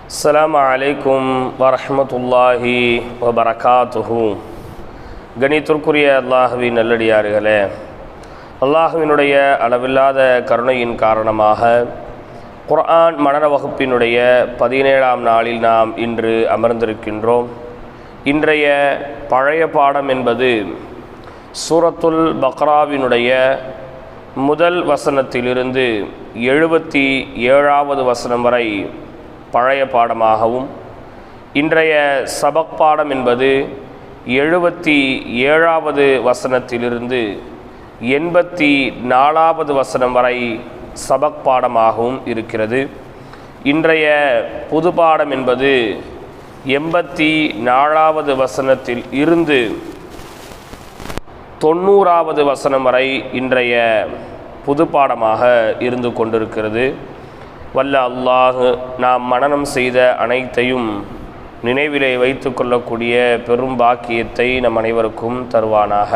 அஸ்ஸலாமு அலைக்கும் வரஹ்மத்துல்லாஹி வபரகாத்துஹு. கணித்திற்குரிய அல்லாஹுவின் நல்லடியார்களே, அல்லாஹுவினுடைய அளவில்லாத கருணையின் காரணமாக குர்ஆன் மனன வகுப்பினுடைய 17ஆம் நாளில் நாம் இன்று அமர்ந்திருக்கின்றோம். இன்றைய பழைய பாடம் என்பது சூரத்துல் பக்ராவினுடைய முதல் வசனத்திலிருந்து 77வது வசனம் வரை பழைய பாடமாகவும், இன்றைய சபக் பாடம் என்பது 77வது வசனத்திலிருந்து 84வது வசனம் வரை சபக் பாடமாகவும் இருக்கிறது. இன்றைய புது பாடம் என்பது 84வது வசனத்தில் இருந்து 90வது வசனம் வரை இன்றைய புது பாடமாக இருந்து கொண்டிருக்கிறது. வல்ல அல்லாஹ் நாம் மனனம் செய்த அனைத்தையும் நினைவிலே வைத்து கொள்ளக்கூடிய பெரும் பாக்கியத்தை நம் அனைவருக்கும் தருவானாக.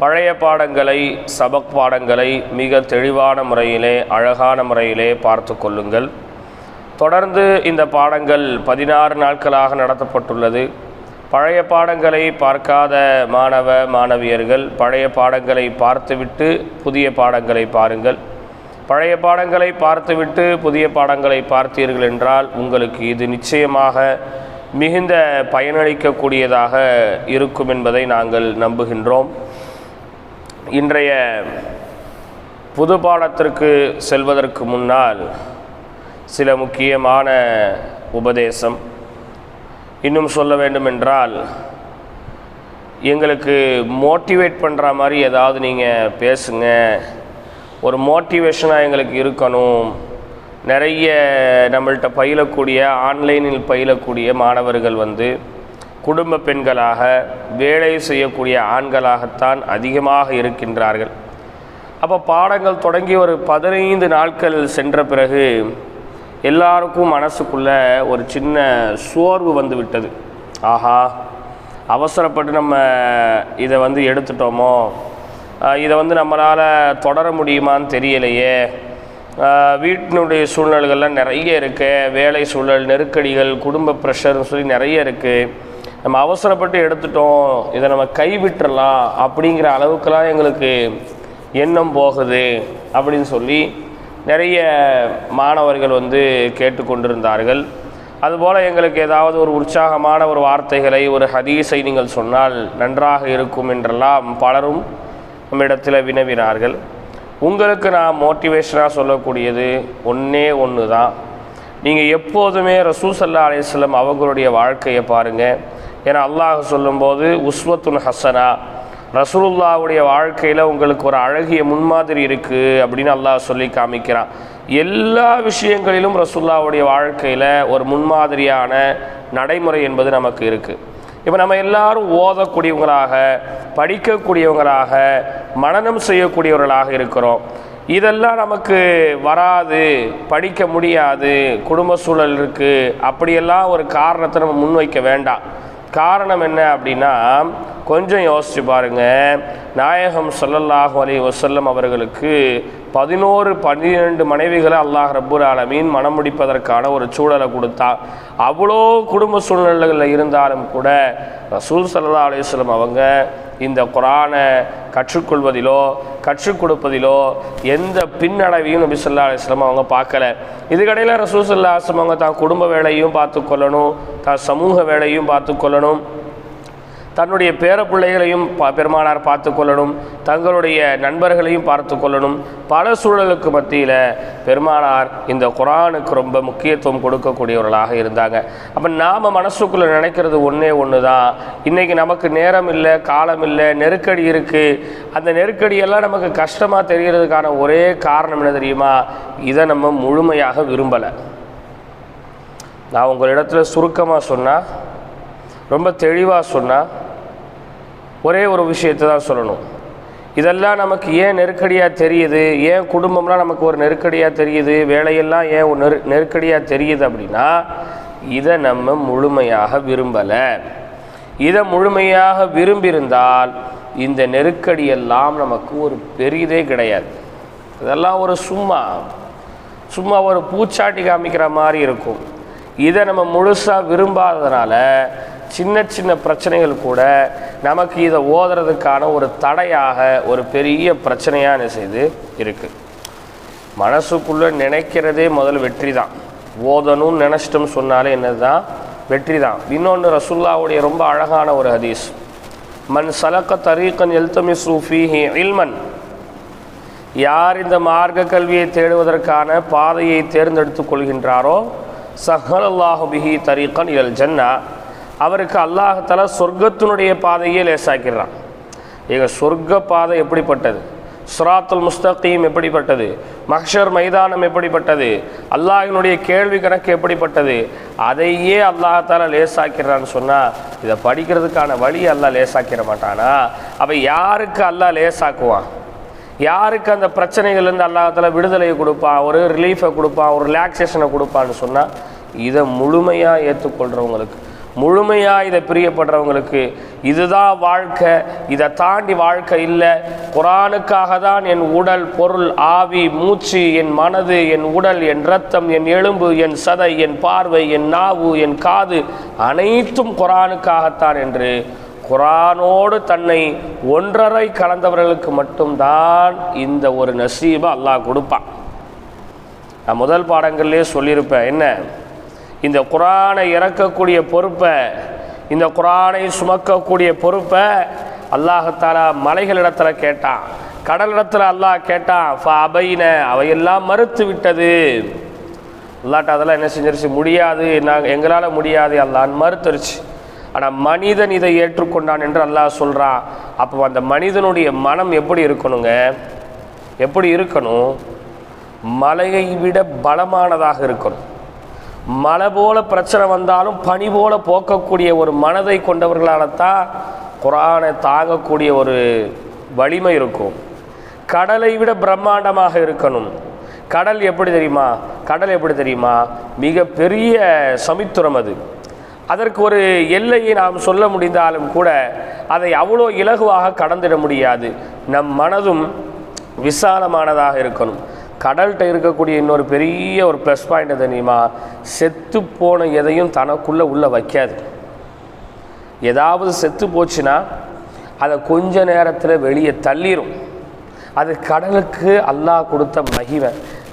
பழைய பாடங்களை, சபக் பாடங்களை மிக தெளிவான முறையிலே, அழகான முறையிலே பார்த்து கொள்ளுங்கள். தொடர்ந்து இந்த பாடங்கள் 16 நாட்களாக நடத்தப்பட்டுள்ளது. பழைய பாடங்களை பார்க்காத மாணவ மாணவியர்கள் பழைய பாடங்களை பார்த்துவிட்டு புதிய பாடங்களை பாருங்கள். பழைய பாடங்களை பார்த்துவிட்டு புதிய பாடங்களை பார்த்தீர்கள் என்றால் உங்களுக்கு இது நிச்சயமாக மிகுந்த பயனளிக்கக்கூடியதாக இருக்கும் என்பதை நாங்கள் நம்புகின்றோம். இன்றைய புது பாடத்திற்கு செல்வதற்கு முன்னால் சில முக்கியமான உபதேசம். இன்னும் சொல்ல வேண்டுமென்றால், எங்களுக்கு மோட்டிவேட் பண்ணுற மாதிரி ஏதாவது நீங்கள் பேசுங்க, ஒரு மோட்டிவேஷனாக எங்களுக்கு இருக்கணும். நிறைய நம்மள்கிட்ட பயிலக்கூடிய, ஆன்லைனில் பயிலக்கூடிய மாணவர்கள் குடும்ப பெண்களாக, வேலை செய்யக்கூடிய ஆண்களாகத்தான் அதிகமாக இருக்கின்றார்கள். அப்போ பாடங்கள் தொடங்கி ஒரு 15 நாட்கள் சென்ற பிறகு எல்லாருக்கும் மனசுக்குள்ள ஒரு சின்ன சோர்வு விட்டது. ஆஹா, அவசரப்பட்டு நம்ம இதை எடுத்துட்டோமோ, இதை நம்மளால் தொடர முடியுமான்னு தெரியலையே, வீட்டினுடைய சூழ்நிலைகள்லாம் நிறைய இருக்குது, வேலை சூழல், நெருக்கடிகள், குடும்ப ப்ரெஷர்னு சொல்லி நிறைய இருக்குது, நம்ம அவசரப்பட்டு எடுத்துட்டோம், இதை நம்ம கைவிட்டுறலாம் அப்படிங்கிற அளவுக்கெல்லாம் எங்களுக்கு எண்ணம் போகுது அப்படின்னு சொல்லி நிறைய மாணவர்கள் கேட்டுக்கொண்டிருந்தார்கள். அதுபோல் எங்களுக்கு ஏதாவது ஒரு உற்சாகமான ஒரு வார்த்தைகளை, ஒரு ஹதீஸை நீங்கள் சொன்னால் நன்றாக இருக்கும் என்றெல்லாம் பலரும் நம்மிடத்தில் வினவினார்கள். உங்களுக்கு நான் மோட்டிவேஷனாக சொல்லக்கூடியது ஒன்று தான். நீங்கள் எப்போதுமே ரசூல் ஸல்லல்லாஹு அலைஹி வஸல்லம் அவங்களுடைய வாழ்க்கையை பாருங்கள். ஏன்னா அல்லாஹ் சொல்லும்போது உஸ்வத்துன் ஹசனா, ரசூலுல்லாஹ்வுடைய வாழ்க்கையில் உங்களுக்கு ஒரு அழகிய முன்மாதிரி இருக்குது அப்படின்னு அல்லாஹ் சொல்லி காமிக்கிறான். எல்லா விஷயங்களிலும் ரசூலுல்லாஹ்வுடைய வாழ்க்கையில் ஒரு முன்மாதிரியான நடைமுறை என்பது நமக்கு இருக்குது. இப்போ நம்ம எல்லாரும் ஓதக்கூடியவங்களாக, படிக்கக்கூடியவங்களாக, மனனம் செய்யக்கூடியவர்களாக இருக்கிறோம். இதெல்லாம் நமக்கு வராது, படிக்க முடியாது, குடும்ப சூழல் இருக்குது, அப்படியெல்லாம் ஒரு காரணத்தை நம்ம முன்வைக்க வேண்டாம். காரணம் என்ன அப்படின்னா, கொஞ்சம் யோசிச்சு பாருங்கள். நாயகம் ஸல்லல்லாஹு அலைஹி வஸல்லம் அவர்களுக்கு 12 மனைவிகளை அல்லாஹ் ரப்புல் ஆலமீன் மனம் முடிப்பதற்கான ஒரு சூழலை கொடுத்தான். அவ்வளோ குடும்ப சூழ்நிலைகளில் இருந்தாலும் கூட ரசூல் ஸல்லல்லாஹு அலைஹி வஸல்லம் அவங்க இந்த குர்ஆனை கற்றுக்கொள்வதிலோ கற்றுக் கொடுப்பதிலோ எந்த பின்னடைவையும் நபி ஸல்லல்லாஹு அலைஹி வஸல்லம் அவங்க பார்க்கல. இதுக்கடையில் ரசூல் ஸல்லல்லாஹு அலைஹி வஸல்லம் அவங்க தான் குடும்ப வேலையும் பார்த்துக்கொள்ளணும், தான் சமூக வேலையும் பார்த்துக்கொள்ளணும், தன்னுடைய பேர பிள்ளைகளையும் பெருமானார் பார்த்து கொள்ளணும், தங்களுடைய நண்பர்களையும் பார்த்து கொள்ளணும். பல சூழலுக்கு மத்தியில் பெருமானார் இந்த குர்ஆனுக்கு ரொம்ப முக்கியத்துவம் கொடுக்கக்கூடியவர்களாக இருந்தாங்க. அப்போ நாம் மனசுக்குள்ளே நினைக்கிறது ஒன்று தான். இன்றைக்கி நமக்கு நேரம் இல்லை, காலம் இல்லை, நெருக்கடி இருக்குது. அந்த நெருக்கடியெல்லாம் நமக்கு கஷ்டமாக தெரிகிறதுக்கான ஒரே காரணம் என்ன தெரியுமா? இதை நம்ம முழுமையாக விரும்பலை. நான் உங்களிடத்தில் சுருக்கமாக சொன்னால், ரொம்ப தெளிவாக சொன்னால் ஒரே ஒரு விஷயத்தை தான் சொல்லணும். இதெல்லாம் நமக்கு ஏன் நெருக்கடியாக தெரியுது, ஏன் குடும்பம்லாம் நமக்கு ஒரு நெருக்கடியாக தெரியுது, வேலையெல்லாம் ஏன் ஒரு நெருக்கடியாக தெரியுது அப்படின்னா, இதை நம்ம முழுமையாக விரும்பலை. இதை முழுமையாக விரும்பியிருந்தால் இந்த நெருக்கடியெல்லாம் நமக்கு ஒரு பெரிதே கிடையாது. இதெல்லாம் ஒரு சும்மா சும்மா ஒரு பூச்சாட்டி காமிக்கிற மாதிரி இருக்கும். இதை நம்ம முழுசாக விரும்பாததுனால சின்ன சின்ன பிரச்சனைகள் கூட நமக்கு இதை ஓதுறதுக்கான ஒரு தடையாக ஒரு பெரிய பிரச்சனையாக என்ன செய்து இருக்குது. மனசுக்குள்ளே நினைக்கிறதே முதல்ல வெற்றி தான். ஓதணும்னு நினச்சிட்டோம் சொன்னாலே என்னது தான் வெற்றி தான். இன்னொன்று ரசூலுல்லாஹ்வுடைய ரொம்ப அழகான ஒரு ஹதீஸ், மன் சலக்க தரீகன் யல்தமிஸு ஃபீஹி இல்மன், யார் இந்த மார்க்க கல்வியை தேடுவதற்கான பாதையை தேர்ந்தெடுத்து கொள்கின்றாரோ சஹலல்லாஹு பிஹி தரீகன் இலல் ஜன்னா, அவருக்கு அல்லாஹ் தஆலா சொர்க்கத்தினுடைய பாதையை லேசாக்கிறான். எங்கள் சொர்க்க பாதை எப்படிப்பட்டது, சிராத்துல் முஸ்தகீம் எப்படிப்பட்டது, மஹ்ஷர் மைதானம் எப்படிப்பட்டது, அல்லாஹ்வினுடைய கேள்வி கணக்கு எப்படிப்பட்டது, அதையே அல்லாஹ் தஆலா லேசாக்கிறான்னு சொன்னால் இதை படிக்கிறதுக்கான வழி அல்லாஹ் லேசாக்கிற மாட்டானா? அப்போ யாருக்கு அல்லாஹ் லேசாக்குவான், யாருக்கு அந்த பிரச்சனைகள்லேருந்து அல்லாஹ் தஆலா விடுதலையை கொடுப்பான், ஒரு ரிலீஃபை கொடுப்பான், ஒரு ரிலாக்ஸேஷனை கொடுப்பான்னு சொன்னால் இதை முழுமையாக ஏற்றுக்கொள்கிறவங்களுக்கு, முழுமையாக இதை பிரியப்படுறவங்களுக்கு இதுதான் வாழ்க்கை, இதை தாண்டி வாழ்க்கை இல்லை. குர்ஆனுக்காக தான் என் உடல், பொருள், ஆவி, மூச்சு, என் மனது, என் உடல், என் இரத்தம், என் எலும்பு, என் சதை, என் பார்வை, என் நாவு, என் காது அனைத்தும் குர்ஆனுக்காகத்தான் என்று குர்ஆனோடு தன்னை ஒன்றரை கலந்தவர்களுக்கு மட்டும்தான் இந்த ஒரு நசீபை அல்லாஹ் கொடுப்பான். நான் முதல் பாடங்கள்லேயே சொல்லியிருப்பேன், என்ன இந்த குர்ஆனை இறக்கக்கூடிய பொறுப்பை, இந்த குர்ஆனை சுமக்கக்கூடிய பொறுப்பை அல்லாஹ் தஆலா மலைகளிடத்தில் கேட்டான், கடலிடத்தில் அல்லாஹ் கேட்டான். ஃபஅபைன, அவையெல்லாம் மறுத்து விட்டது. அல்லாட்ட அதெல்லாம் என்ன செஞ்சிருச்சு, முடியாது, நாங்கள் எங்களால் முடியாது அல்லாஹ் மறுத்துருச்சு. ஆனால் மனிதன் இதை ஏற்றுக்கொண்டான் என்று அல்லாஹ் சொல்கிறான். அப்போ அந்த மனிதனுடைய மனம் எப்படி இருக்கணுங்க, எப்படி இருக்கணும், மலையை விட பலமானதாக இருக்கணும். மலை போல பிரச்சனை வந்தாலும் பனி போல போக்கக்கூடிய ஒரு மனதை கொண்டவர்களால் தான் குர்ஆனை தாங்கக்கூடிய ஒரு வலிமை இருக்கும். கடலை விட பிரம்மாண்டமாக இருக்கணும். கடல் எப்படி தெரியுமா, கடல் எப்படி தெரியுமா, மிக பெரிய சமுத்திரம். அது அதற்கு ஒரு எல்லையை நாம் சொல்ல முடிந்தாலும் கூட அதை அவ்வளோ இலகுவாக கடந்திட முடியாது. நம் மனதும் விசாலமானதாக இருக்கணும். கடல்கிட்ட இருக்கக்கூடிய இன்னொரு பெரிய ஒரு ப்ளஸ் பாயிண்ட் தெரியுமா, செத்து போன எதையும் தனக்குள்ளே உள்ளே வைக்காது. ஏதாவது செத்து போச்சுன்னா அதை கொஞ்ச நேரத்தில் வெளியே தள்ளிடும். அது கடலுக்கு அல்லாஹ் கொடுத்த மகிமை.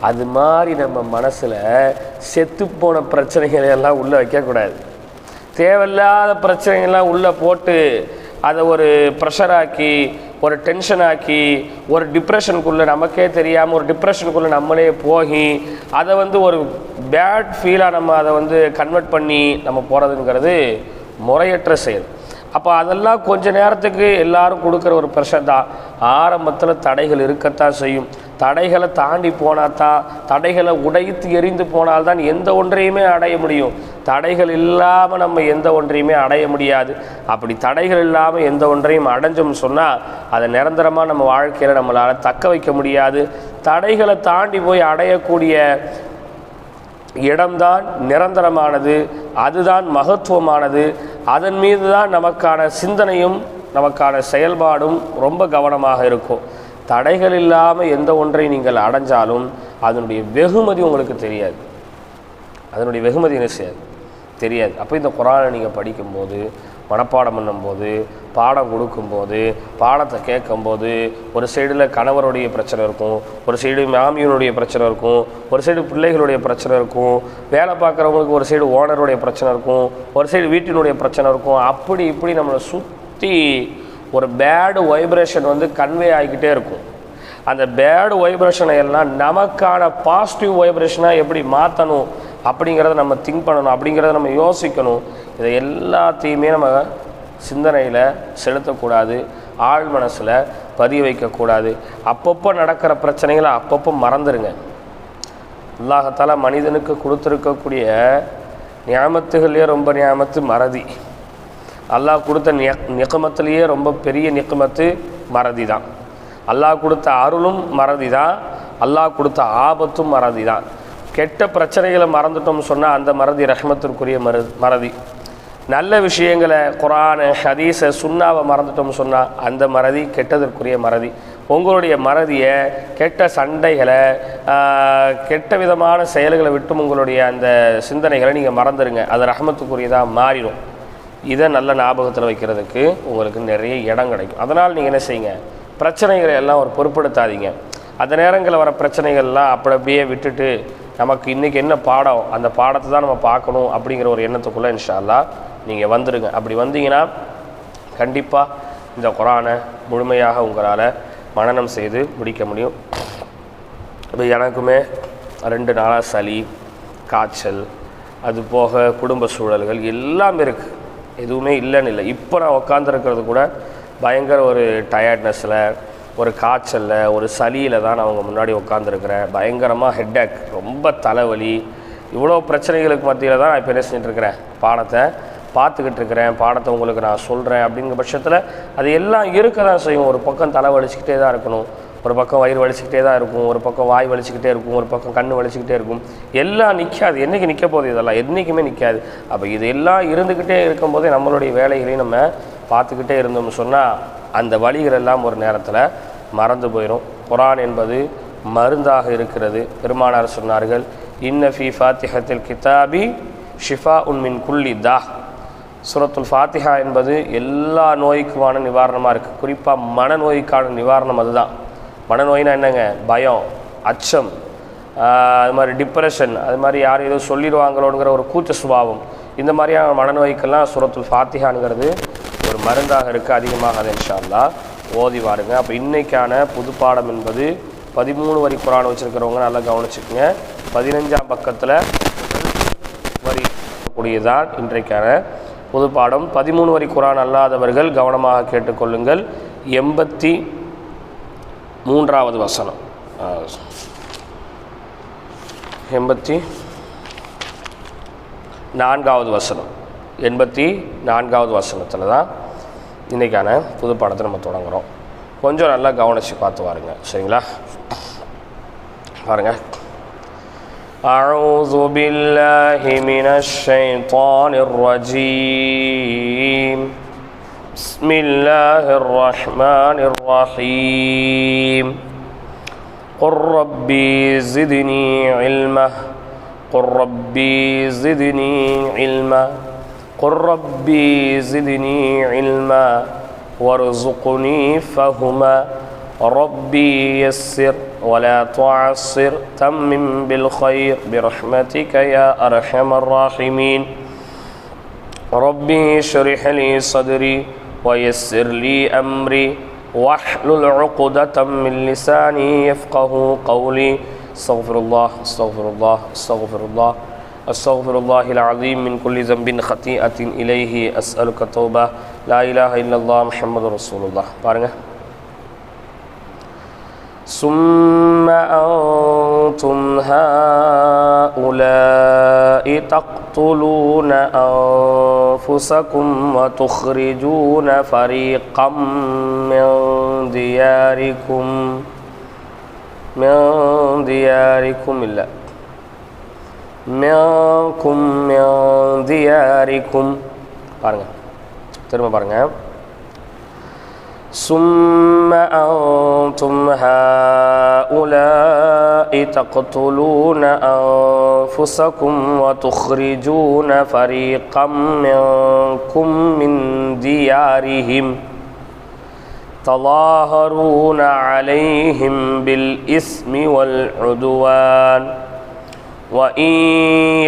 அது மாதிரி நம்ம மனசில் செத்து போன பிரச்சனைகளை எல்லாம் உள்ளே வைக்கக்கூடாது. தேவையில்லாத பிரச்சனைகள்லாம் உள்ளே போட்டு அதை ஒரு ப்ரெஷராக்கி, ஒரு டென்ஷன் ஆக்கி, ஒரு டிப்ரெஷனுக்குள்ளே நமக்கே தெரியாமல் ஒரு டிப்ரெஷனுக்குள்ளே நம்மளே போகி அதை ஒரு பேட் ஃபீலாக நம்ம அதை கன்வெர்ட் பண்ணி நம்ம போகிறதுங்கிறது முறையற்ற செயல். அப்போ அதெல்லாம் கொஞ்ச நேரத்துக்கு எல்லாரும் கொடுக்குற ஒரு ப்ரெஷர் தான். ஆரம்பத்தில் தடைகள் இருக்கத்தான் செய்யும். தடைகளை தாண்டி போனால் தான், தடைகளை உடைத்து எரிந்து போனால்தான் எந்த ஒன்றையுமே அடைய முடியும். தடைகள் இல்லாமல் நம்ம எந்த ஒன்றையுமே அடைய முடியாது. அப்படி தடைகள் இல்லாமல் எந்த ஒன்றையும் அடைஞ்சோம்னு சொன்னால் அதை நிரந்தரமாக நம்ம வாழ்க்கையில் நம்மளால் தக்க வைக்க முடியாது. தடைகளை தாண்டி போய் அடையக்கூடிய இடம்தான் நிரந்தரமானது, அதுதான் மகத்துவமானது. அதன் மீது தான் நமக்கான சிந்தனையும் நமக்கான செயல்பாடும் ரொம்ப கவனமாக இருக்கும். தடைகள் இல்லாமல் எந்த ஒன்றை நீங்கள் அடைஞ்சாலும் அதனுடைய வெகுமதி உங்களுக்கு தெரியாது. அதனுடைய வெகுமதி என்ன செய்யாது, தெரியாது. அப்போ இந்த குர்ஆனை நீங்கள் படிக்கும்போது, மனப்பாடம் பண்ணும்போது, பாடம் கொடுக்கும்போது, பாடத்தை கேட்கும்போது, ஒரு சைடில் கணவருடைய பிரச்சனை இருக்கும், ஒரு சைடு மாமியனுடைய பிரச்சனை இருக்கும், ஒரு சைடு பிள்ளைகளுடைய பிரச்சனை இருக்கும், வேலை பார்க்குறவங்களுக்கு ஒரு சைடு ஓனருடைய பிரச்சனை இருக்கும், ஒரு சைடு வீட்டினுடைய பிரச்சனை இருக்கும். அப்படி இப்படி நம்மளை சுற்றி ஒரு பேடு வைப்ரேஷன் கன்வே ஆகிக்கிட்டே இருக்கும். அந்த பேடு வைப்ரேஷனை எல்லாம் நமக்கான பாசிட்டிவ் வைப்ரேஷனாக எப்படி மாற்றணும் அப்படிங்கிறத நம்ம திங்க் பண்ணணும், அப்படிங்கிறத நம்ம யோசிக்கணும். இதை எல்லாத்தையுமே நம்ம சிந்தனையில் செலுத்தக்கூடாது, ஆழ் மனசில் பதிய வைக்கக்கூடாது. அப்பப்போ நடக்கிற பிரச்சனைகளை அப்பப்போ மறந்துடுங்க. அல்லாஹ் தஆலா மனிதனுக்கு கொடுத்துருக்கக்கூடிய நியாமத்துகள்லேயே ரொம்ப நியாமத்து மறதி. அல்லாஹ் கொடுத்த நிகமத்துலேயே ரொம்ப பெரிய நிகமத்து மறதி தான். அல்லாஹ் கொடுத்த அருளும் மறதி தான், அல்லாஹ் கொடுத்த ஆபத்தும் மறதி தான். கெட்ட பிரச்சனைகளை மறந்துட்டோம்னு சொன்னால் அந்த மறதி ரஹ்மத்திற்குரிய மறதி. நல்ல விஷயங்களை, குர்ஆனை, ஹதீஸை, சுன்னாவை மறந்துட்டோம்னு சொன்னால் அந்த மறதி கெட்டதற்குரிய மறதி. உங்களுடைய மறதியை, கெட்ட சண்டைகளை, கெட்ட விதமான செயல்களை விட்டும் உங்களுடைய அந்த சிந்தனைகளை நீங்கள் மறந்துடுங்க. அது ரஹமத்துக்குரியதாக மாறிடும். இதை நல்ல ஞாபகத்தில் வைக்கிறதுக்கு உங்களுக்கு நிறைய இடம் கிடைக்கும். அதனால் நீங்கள் என்ன செய்யுங்க, பிரச்சனைகளை எல்லாம் ஒரு பொருட்படுத்தாதீங்க. அந்த நேரங்களில் வர பிரச்சனைகள்லாம் அப்படியே விட்டுட்டு நமக்கு இன்றைக்கி என்ன பாடம், அந்த பாடத்தை தான் நம்ம பார்க்கணும் அப்படிங்கிற ஒரு எண்ணத்துக்குள்ளே இன்ஷா அல்லாஹ் நீங்கள் வந்துடுங்க. அப்படி வந்தீங்கன்னா கண்டிப்பாக இந்த குர்ஆனை முழுமையாக உங்களால் மனனம் செய்து முடிக்க முடியும். இப்போ எனக்குமே 2 நாளாக சளி, காய்ச்சல், அது போக குடும்ப சூழல்கள் எல்லாம் இருக்குது, எதுவுமே இல்லைன்னு இல்லை. இப்போ நான் உட்காந்துருக்கிறது கூட பயங்கர ஒரு டயர்ட்னஸில், ஒரு காய்ச்சலில், ஒரு சளியில் தான் நான் அவங்க முன்னாடி உட்காந்துருக்கிறேன். பயங்கரமாக ஹெட்டேக், ரொம்ப தலைவலி, இவ்வளோ பிரச்சனைகளுக்கு மத்தியில் தான் நான் இப்போ என்ன செஞ்சுட்ருக்கிறேன், பாடத்தை பார்த்துக்கிட்டு இருக்கிறேன். பாடத்தை உங்களுக்கு நான் சொல்கிறேன். அப்படிங்கிற பட்சத்தில் அது எல்லாம் இருக்க தான் செய்யும். ஒரு பக்கம் தலை வலிச்சுக்கிட்டே தான் இருக்கணும், ஒரு பக்கம் வயிறு வலிச்சுக்கிட்டே தான் இருக்கும், ஒரு பக்கம் வாய் வலிச்சுக்கிட்டே இருக்கும், ஒரு பக்கம் கண் வலிச்சுக்கிட்டே இருக்கும். எல்லாம் நிற்காது. என்றைக்கு நிற்க போகுது? இதெல்லாம் என்றைக்குமே நிற்காது. அப்போ இது எல்லாம் இருந்துக்கிட்டே இருக்கும்போதே நம்மளுடைய வேலைகளையும் நம்ம பார்த்துக்கிட்டே இருந்தோம்னு சொன்னால் அந்த வலிகள் எல்லாம் ஒரு நேரத்தில் மறந்து போயிடும். குர்ஆன் என்பது மருந்தாக இருக்கிறது. பெருமானார் சொன்னார்கள், இன்ன ஃபீ ஃபாத்திஹத்தில் கிதாபி ஷிஃபா மின் குல்லி தா. சூரத்துல் ஃபாத்திஹா என்பது எல்லா நோய்க்குமான நிவாரணமாக இருக்குது. குறிப்பாக மனநோய்க்கான நிவாரணம் அதுதான். மனநோயினா என்னங்க, பயம், அச்சம், அது மாதிரி டிப்ரெஷன், அது மாதிரி யார் ஏதோ சொல்லிடுவாங்களோங்கிற ஒரு கூச்ச சுபாவம், இந்த மாதிரியான மனநோய்க்கெல்லாம் சூரத்துல் ஃபாத்திஹாங்கிறது ஒரு மருந்தாக இருக்குது. அதிகமாக அதை இன்ஷா அல்லாஹ் ஓதி வாருங்க. அப்போ இன்றைக்கான புது பாடம் என்பது 13 வரி குர்ஆன் வச்சுருக்கிறவங்க நல்லா கவனிச்சுக்கோங்க. 15ஆம் பக்கத்தில் வரி கூடியதான் இன்றைக்கான பொது பாடம். 13 வரி குர்ஆன் அல்லாதவர்கள் கவனமாக கேட்டுக்கொள்ளுங்கள். 83வது வசனம், 84வது வசனம், 84வது வசனத்தில் தான் இன்றைக்கான புது பாடத்தை நம்ம தொடங்குகிறோம். கொஞ்சம் நல்லா கவனித்து பார்த்து வாருங்க, சரிங்களா? பாருங்கள். أعوذ بالله من الشيطان الرجيم. بسم الله الرحمن الرحيم. قل ربي زدني علما، قل ربي زدني علما، قل ربي زدني علما وارزقني فهما، ربي يسر ولا تعسر تمم بالخير برحمتك يا أرحم الراحمين. ربي اشرح لي صدري ويسر لي أمري واحلل عقدة من لساني يفقه قولي. استغفر الله استغفر الله استغفر الله استغفر الله العظيم من كل ذنب خطيئة إليه أسألك توبة لا إله إلا الله محمد رسول الله. பாருங்க. ثم أنتم هؤلاء تقتلون أنفسكم وتخرجون فريقا من دياركم إلا منكم من دياركم. பாருங்க, திரும்ப பாருங்க. ثم أنتم هؤلاء تقتلون أنفسكم وتخرجون فريقا منكم من ديارهم تظاهرون عليهم بالإثم والعدوان وإن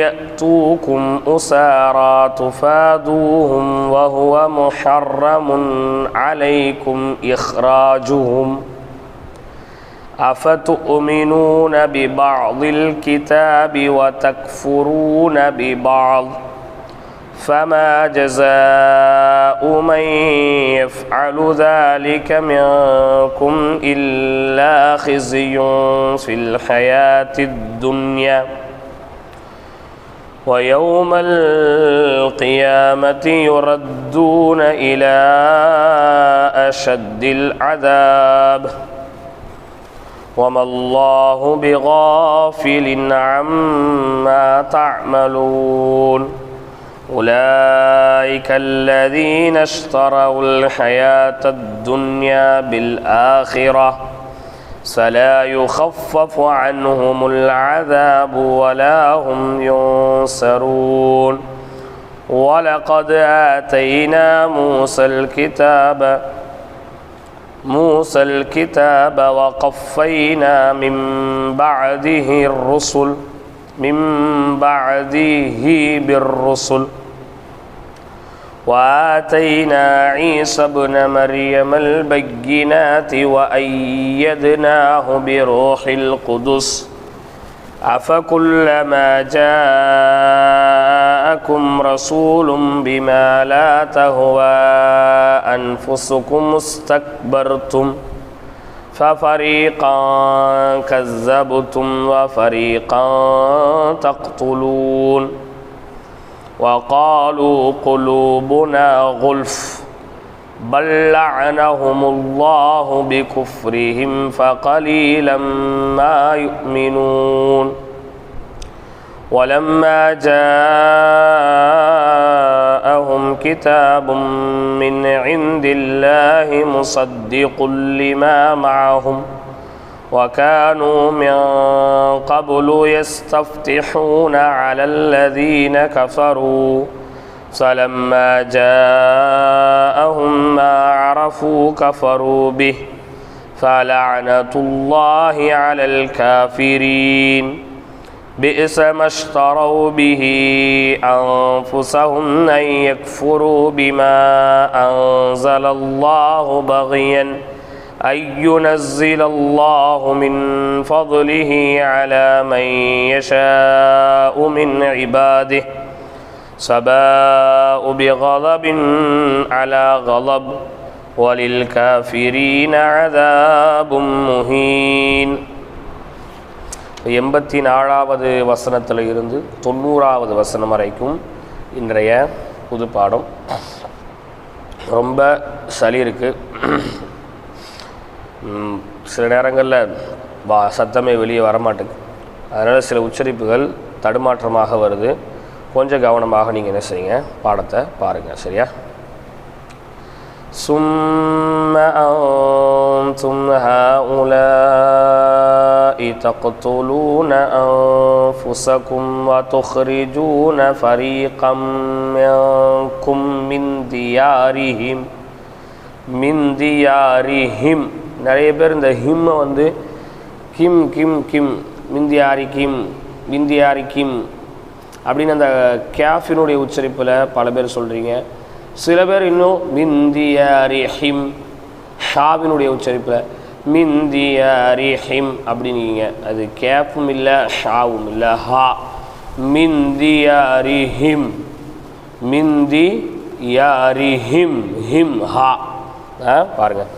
يأتوكم أسارى تفادوهم وهو محرم عليكم إخراجهم أفتؤمنون ببعض الكتاب وتكفرون ببعض فما جزاء من يفعل ذلك منكم إلا خزي في الحياة الدنيا ويوم القيامة يردون إلى أشد العذاب وما الله بغافل عما تعملون أولئك الذين اشتروا الحياة الدنيا بالآخرة فلا يخفف عنهم العذاب ولا هم ينصرون ولقد آتينا موسى الكتاب وقفينا من بعده بالرسل وآتينا عيسى ابن مريم البينات وأيدناه بروح القدس أفكلما جاءكم رسول بما لا تهوى أنفسكم استكبرتم ففريقا كذبتم وفريقا تقتلون وقالوا قلوبنا غلف بل لعنهم الله بكفرهم فقليلا ما يؤمنون ولما جاءهم كتاب من عند الله مصدق لما معهم وكانوا من قبل يستفتحون على الذين كفروا فلما جاءهم ما عرفوا كفروا به فلعنة الله على الكافرين بئس ما اشتروا به أنفسهم أن يكفروا بما أنزل الله بغيا أن ينزل الله من فضله على من يشاء من عباده سباء بغضب على غضب وللكافرين عذاب مهين 84வது வசனத்தில் இருந்து 90வது வசனம் வரைக்கும் இன்றைய புது பாடம். ரொம்ப சளி இருக்குது. சில நேரங்களில் சத்தமே வெளியே வரமாட்டேங்குது. அதனால் சில உச்சரிப்புகள் தடுமாற்றமாக வருது. கொஞ்சம் கவனமாக நீங்கள் என்ன செய்யுங்க, பாடத்தை பாருங்கள். சரியா? ثم أنتم هؤلاء تقتلون أنفسكم وتخرجون فريقا منكم من ديارهم நிறைய பேர் இந்த ஹிம்மை வந்து கிம் கிம் கிம் மிந்தியாரி கிம் அப்படின்னு அந்த கேஃபினுடைய உச்சரிப்பில் பல பேர் சொல்கிறீங்க. சில பேர் இன்னும் மிந்தியாரி ஹிம் ஷாவினுடைய உச்சரிப்பில் மிந்தியாரி ஹிம் அப்படின்னீங்க. அது கேஃபும் இல்லை ஷாவும் இல்லை, ஹா. மிந்தியாரி ஹிம் ஹிம் ஹா. பாருங்கள்.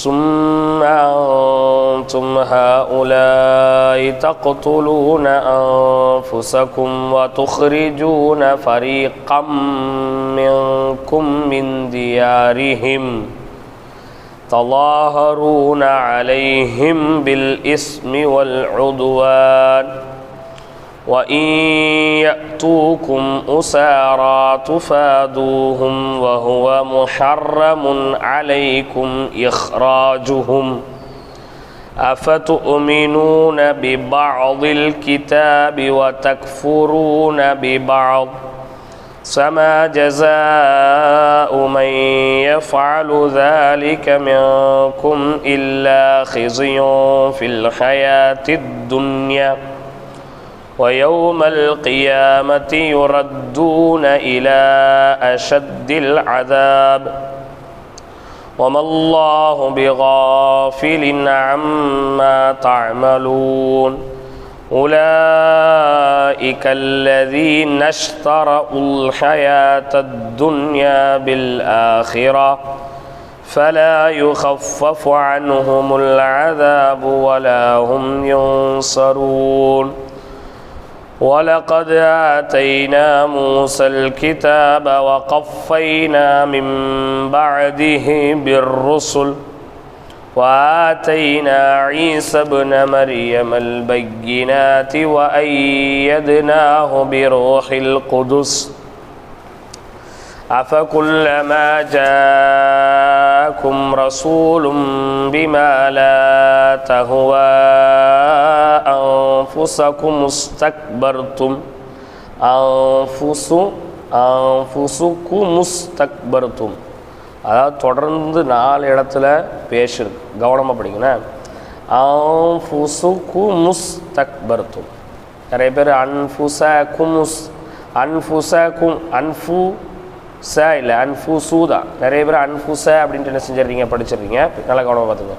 ثم أنتم هؤلاء تقتلون أنفسكم وتخرجون فريقا منكم من ديارهم تظاهرون عليهم بالإثم والعدوان وإن يأتوكم أسارى تفادوهم وهو محرم عليكم إخراجهم أفتؤمنون ببعض الكتاب وتكفرون ببعض فما جزاء من يفعل ذلك منكم إلا خزي في الحياة الدنيا ويوم القيامة يردون إلى أشد العذاب وما الله بغافل عما تعملون أولئك الذين اشتروا الحياة الدنيا بالآخرة فلا يخفف عنهم العذاب ولا هم ينصرون ولقد آتينا موسى الكتاب وقفينا من بعده بالرسل وآتينا عيسى ابن مريم البينات وأيدناه بروح القدس أفكلما جاءكم جاءكم رسول بما لا تهوى أنفسكم استكبرتم أنفسكم استكبرتم. அதாவது தொடர்ந்து 4 இடத்துல பேசிருக்கு, கவனமாக படிக்கணும். அன்ஃபுசுக்கும் முஸ்தக்பர்தும். நிறைய பேர் அன்ஃபுசக்கும் அன்ஃபு ச இல்லை அன்ஃபுசு தான். நிறைய பேர் அன்ஃபுச அப்படின்ட்டு என்ன செஞ்சிடுறீங்க, படிச்சிடுறீங்க. நல்லா கவனமாக பார்த்துங்க.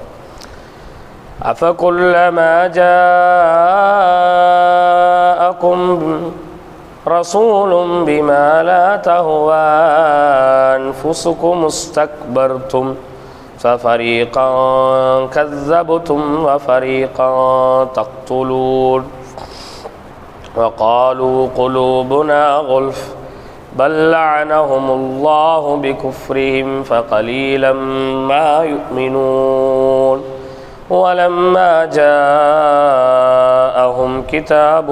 அஃபகுல்லமா ஜாஅக்கும் ரசூலும் பிமா லா தஹ்வா அன்ஃபுசுக்கும் முஸ்தக்பர்தும் ஃபஃபரீகன் கஸ்ஸப்தும் வஃபரீகன் தக்துலூன் وقالوا قلوبنا غلف بل لعنهم الله بكفرهم فقليلا ما يؤمنون ولما جاءهم كتاب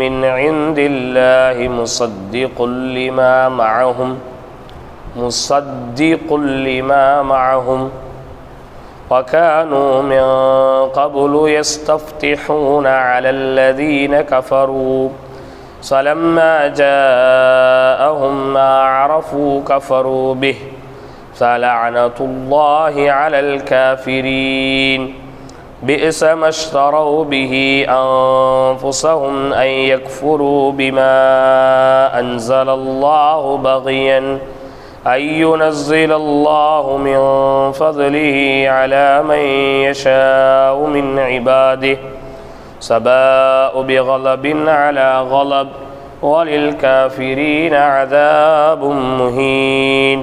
من عند الله مصدق لما معهم وكانوا من قبل يستفتحون على الذين كفروا فلما جاءهم ما عرفوا كفروا به فلعنة الله على الكافرين بئس ما اشتروا به أنفسهم أن يكفروا بما أنزل الله بغيا أن ينزل الله من فضله على من يشاء من عباده سباء بغضب على غضب وللكافرين عذاب مهين.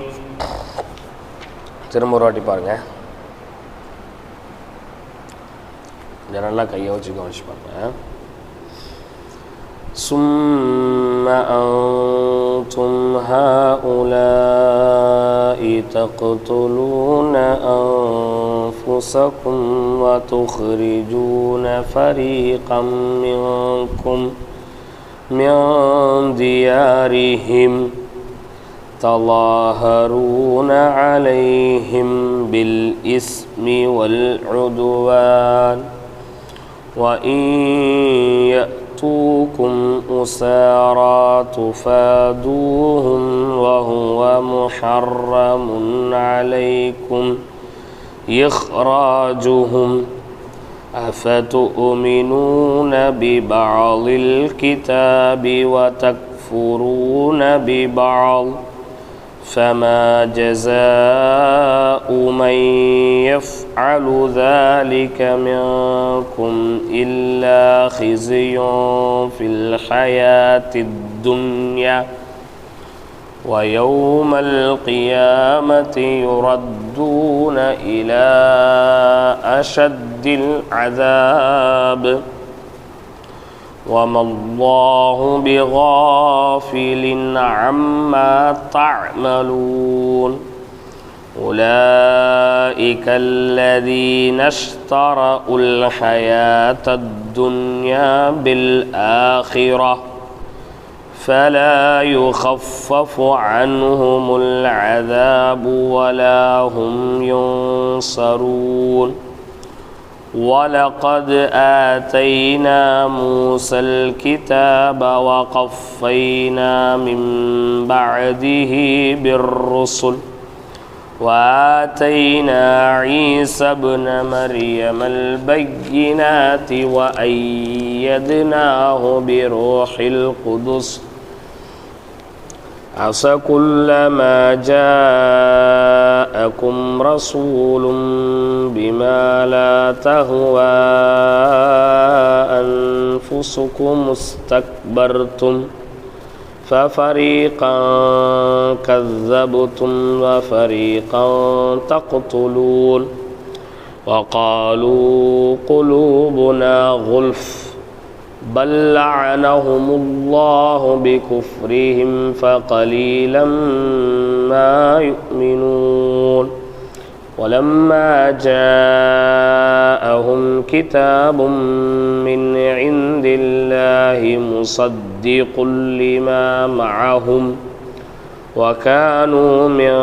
திரும்ப ஒரு வாட்டி பாருங்க, நல்லா கையை வச்சு கவனிச்சு பாருங்க. ثم أنتم هؤلاء تقتلون أنفسكم وتخرجون فريقا منكم من ديارهم تظاهرون عليهم بالإثم والعدوان وإن يأتوكم أسارى تفادوهم وهو محرم عليكم إخراجهم أفتؤمنون ببعض الكتاب وتكفرون ببعض فما جزاء من يفعل ذلك منكم إلا خزي في الحياة الدنيا ويوم القيامة يردون إلى أشد العذاب وما الله بغافل عما تعملون أولئك الذين اشتروا الحياة الدنيا بالآخرة فلا يخفف عنهم العذاب ولا هم ينصرون ولقد آتينا موسى الكتاب وقفينا من بعده بالرسل وآتينا عيسى ابن مريم البينات وأيدناه بروح القدس أفكلما جاءكم رسول بما لا تهوى أنفسكم استكبرتم ففريقا كذبتم وفريقا تقتلون وقالوا قلوبنا غلف بل لعنهم الله بكفرهم فقليلا ما يؤمنون ولما جاءهم كتاب من عند الله مصدق لما معهم وكانوا من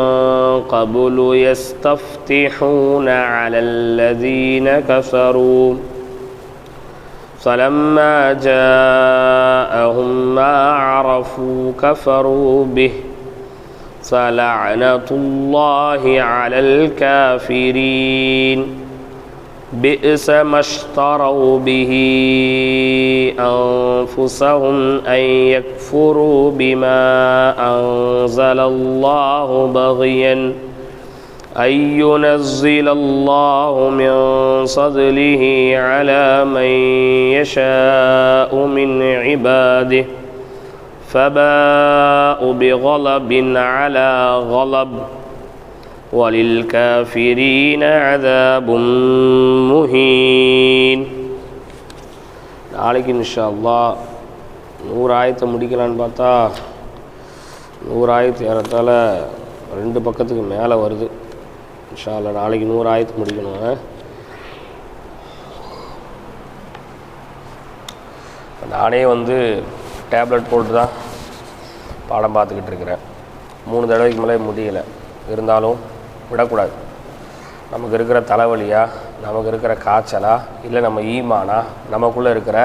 قبل يستفتحون على الذين كفروا فلما جاءهم ما عرفوا كفروا به فلعنة الله على الكافرين بئس ما اشتروا به أنفسهم أن يكفروا بما أنزل الله بغيا أن ينزل الله من فضله على من يشاء من عباده فباءوا بغضب على غضب وللكافرين عذاب مهين. நாளைக்கு இன்ஷா அல்லாஹ் 100 ஆயத்தை முடிக்கலான்னு பார்த்தா 100 ஆயத்து ஏறத்தால 2 பக்கத்துக்கு மேலே வருது. இன்ஷா அல்லாஹ் நாளைக்கு 100 ஆயத்து முடிக்கணும். நானே டேப்லெட் போட்டு தான் பாடம் பார்த்துக்கிட்டு இருக்கிறேன். 3 தடவைக்கு மேலே முடியலை. இருந்தாலும் விடக்கூடாது. நமக்கு இருக்கிற தலைவலியா, நமக்கு இருக்கிற காய்ச்சலா, இல்லை நம்ம ஈமானா, நமக்குள்ளே இருக்கிற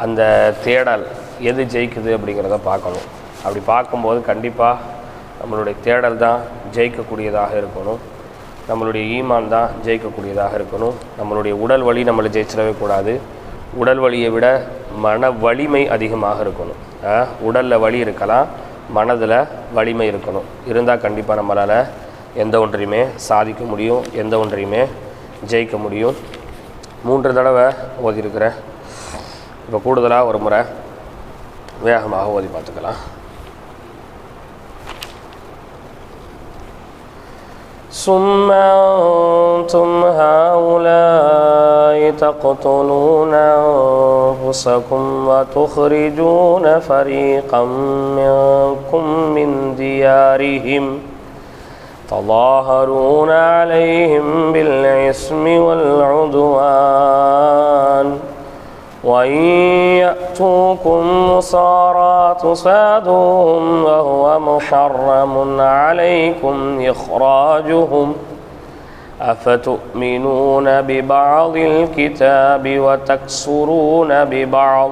அந்த தேடல் எது ஜெயிக்குது அப்படிங்கிறத பார்க்கணும். அப்படி பார்க்கும்போது கண்டிப்பாக நம்மளுடைய தேடல் தான் ஜெயிக்கக்கூடியதாக இருக்கணும். நம்மளுடைய ஈமான் தான் ஜெயிக்கக்கூடியதாக இருக்கணும். நம்மளுடைய உடல் வலி நம்மளை ஜெயிச்சிடவே கூடாது. உடல் வலியை விட மன வலிமை அதிகமாக இருக்கணும். உடலில் வலி இருக்கலாம், மனதில் வலிமை இருக்கணும். இருந்தால் கண்டிப்பாக நம்மளால் எந்த ஒன்றையுமே சாதிக்க முடியும், எந்த ஒன்றையுமே ஜெயிக்க முடியும். 3 தடவை ஓதியிருக்கிறேன். இப்போ கூடுதலாக ஒரு முறை வேகமாக ஓதி பார்த்துக்கலாம். ثم أنتم هؤلاء تقتلون أنفسكم وتخرجون فريقا منكم من ديارهم تظاهرون عليهم بالإثم والعدوان وإن يأتوكم مسارى تصادوهم وهو محرم عليكم إخراجهم أفتؤمنون ببعض الكتاب وتكفرون ببعض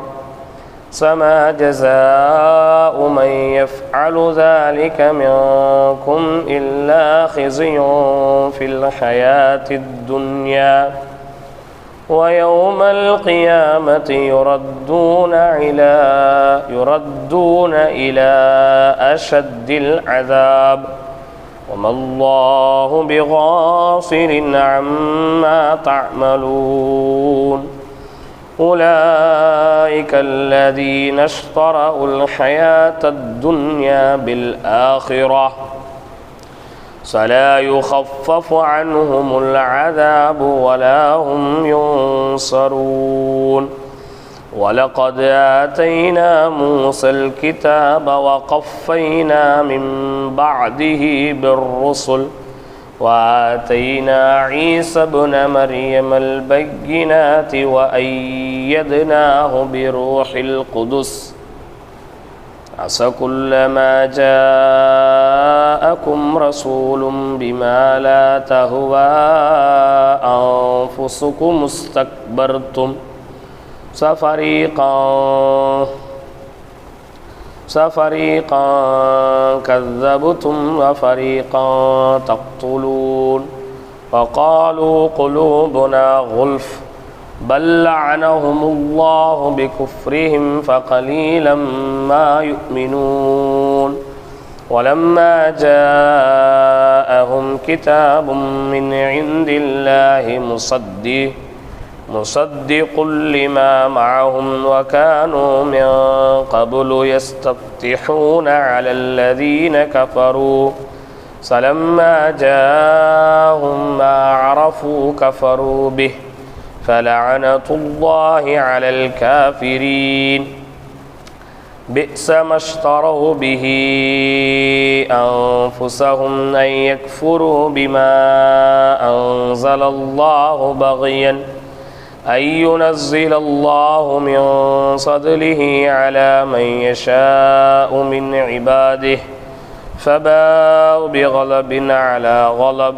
فما جزاء من يفعل ذلك منكم إلا خزي في الحياة الدنيا ويوم القيامة يردون إلى أشد العذاب وما الله بغافل عما تعملون أولئك الذين اشتروا الحياة الدنيا بالآخرة فلا يخفف عنهم العذاب ولا هم ينصرون ولقد آتينا موسى الكتاب وقفينا من بعده بالرسل وآتينا عيسى ابن مريم البينات وأيدناه بروح القدس عسى جاءكم رسول بما لا تهوى أنفسكم استكبرتم ففريقا كذبتم وفريقا تقتلون وقالوا قلوبنا غلف بل لعنهم الله بكفرهم فقليلا ما يؤمنون ولما جاءهم كتاب من عند الله مصدق لما معهم وكانوا من قبل يستفتحون على الذين كفروا فلما جاءهم ما عرفوا كفروا به فلعنة الله على الكافرين بئس ما اشتروا به أنفسهم أن يكفروا بما أنزل الله بغيا أن ينزل الله من فضله على من يشاء من عباده فباءوا بغضب على غضب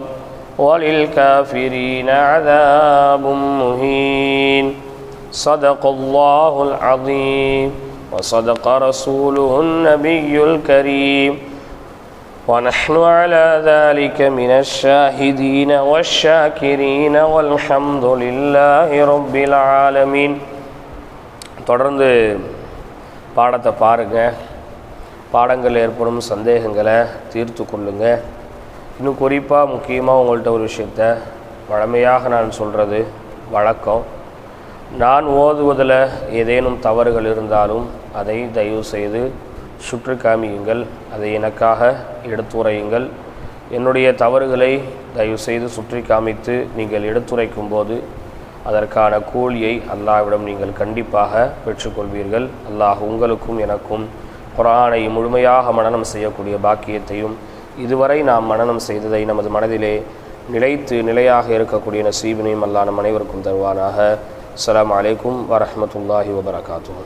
وللكافرين عذاب مهين. صدق الله العظيم وصدق رسوله النبي الكريم ونحن على ذلك من الشاهدين والشاكرين والحمد لله رب العالمين. தொடர்ந்து பாடத்தை பாருங்க, பாடங்கள் ஏற்படும் சந்தேகங்களை தீர்த்து கொள்ளுங்க. இன்னும் குறிப்பாக முக்கியமாக உங்கள்கிட்ட ஒரு விஷயத்த வழமையாக நான் சொல்கிறது வழக்கம். நான் ஓதுவதில் ஏதேனும் தவறுகள் இருந்தாலும் அதை தயவு செய்து சுற்றி காமியுங்கள், அதை எனக்காக எடுத்துரையுங்கள். என்னுடைய தவறுகளை தயவு செய்து சுற்றி காமித்து நீங்கள் எடுத்துரைக்கும் போது அதற்கான கூலியை அல்லாஹ்விடம் நீங்கள் கண்டிப்பாக பெற்றுக்கொள்வீர்கள். அல்லாஹ் உங்களுக்கும் எனக்கும் குர்ஆனை முழுமையாக மனனம் செய்யக்கூடிய பாக்கியத்தையும் இதுவரை நாம் மனனம் செய்ததை நமது மனதிலே நிலைத்து நிலையாக இருக்கக்கூடிய நசீபினையும் அல்லாஹ் நம் அனைவருக்கும் தருவானாக. அஸ்ஸலாமு அலைக்கும் வரஹ்மத்துல்லாஹி வபரகாத்துஹு.